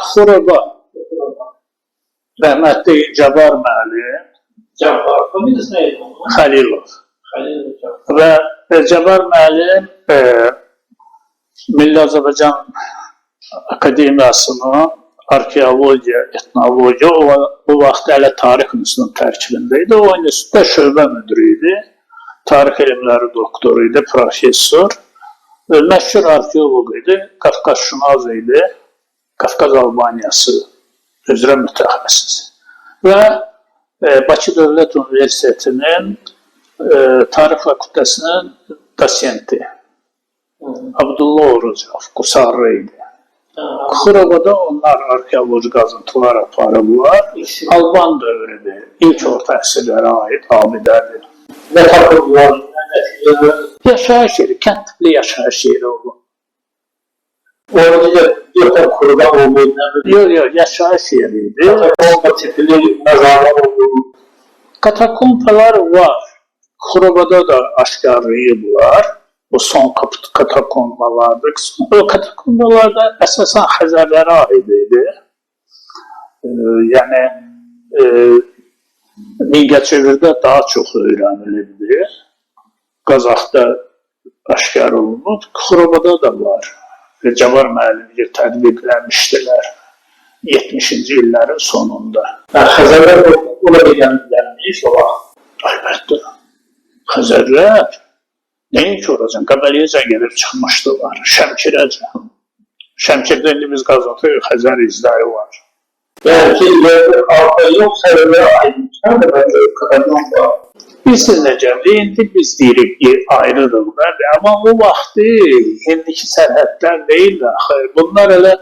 Xoroba, rəhmətli Cabbar müəllim, Familiyası neydi onun? Xəlilov. Və Cabbar müəllim Milli Azərbaycan Akademiyasının arxeologiya, etnologiya, o vaxt hələ tarix institutunun tərkibində idi. O institutda şöbə müdürü idi, tarix elmləri doktoru idi, professor, məşhur arxeolog idi, Qafqaz-Şünaz idi, Qafqaz Albaniyası üzrə mütəxəssis. Və Bakı Dövlət Universitetinin tarix fakültəsinin dosenti Abdullah Orucov, Qusarlı idi. Xorobada onlar arxeoloji qazıntılar aparıblar. Alban dövrüdür, ilk orta əsrlərə aid abidədir. Ne tapırlar? Yaşayış yeri, kənd tipli yaşayış yeri olur. Orada bir kuruda olmayı Yox, yaşayış yeriydi. Katakomba tipli mezarlar olduğu. Katakompalar var. Xorobada da aşkarlayıblar. Bu son katakombalardır. O katakombalarda əsasən Xəzərlərə aid idi. Yəni, Mingəçevirdə daha çox öyrənilirdi. Qazaxda aşkar olunub. Xorobada da var. Cabbar müəllim tədbiqləmişdilər 70-ci illərin sonunda. Xəzərlər ola bilənmiş olar. Əlbəttə. Xəzərlər nəyin ki olacaq? Qəbəliyəcən gedib çıxmışdılar. Şəmkirəcən. Şəmkirdə indi biz qazanırıq, Xəzər izləri var. Belki ileride arpa yok, Xəzərlərə ayrılmışlar da bence kadar var. Bilirsiniz necə? İndi biz deyirik ki, ayrılıq da. Amma o vaxtı indiki sərhədlər deyil də. Bunlar elə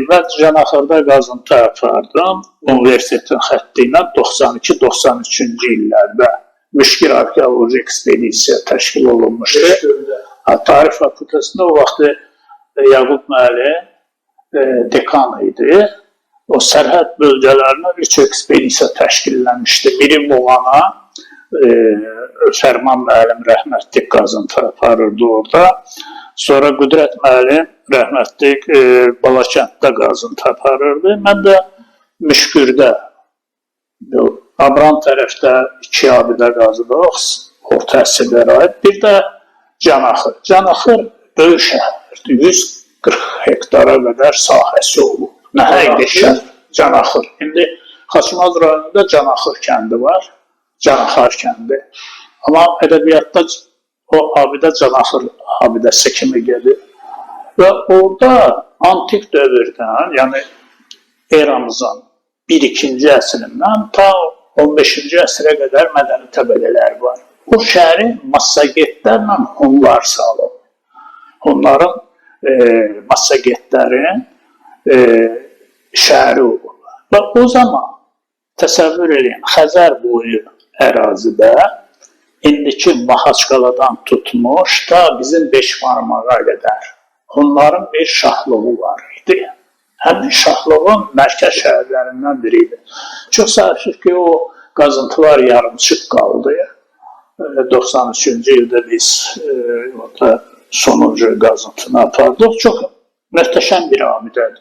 mən Canaxırda qazıntı apardım. Universitetin xətti ilə 92-93-cü illərdə müşkil arxeoloji ekspedisiya təşkil olunmuşdu. Tarix fakültəsində o vaxtı Yaqub müəllim dekan idi. O sərhəd bölgələrinə üç ekspedisiya təşkillənmişdi. Biri Muğana, Fərman müəllim rəhmətli qazıntı aparırdı orada. Sonra Qüdrət müəllim rəhmətli Balakənddə qazıntı aparırdı. Mən də Müşkürdə, Abram tərəfdə 2 abidə qazıdıq, orta əsrlərə aid. Bir də Canaxır. Canaxır böyük şəhərdir. 140 hektara qədər sahəsi olub. Nəhəngli şəhər Canaxır. İndi Xaçmaz rayonunda Canaxır kəndi var. Canaxar kəndi. Amma ədəbiyyatda o abidə Canaxır abidəsi kimi gedir. Və orada antik dövrdən, yəni eramızın 1-2-ci əsrindən ta 15-ci əsrə qədər mədəni təbəqələr var. O şəhəri massagetlərlə Hunlar salıb. Hunların massagetlərin şəhəri olur. Və o zaman təsəvvür edin, Xəzər boyu ərazidə indiki Mahaçqaladan tutmuş da bizim Beşbarmağa qədər onların bir şahlığı var idi. Həmin şahlığın mərkəz şəhərlərindən biri idi. Çox səhvsiz ki, o qazıntılar yarımçıq qaldı. 93-cü ildə biz sonuncu qazıntını apardıq. Çox möhtəşəm bir abidədir.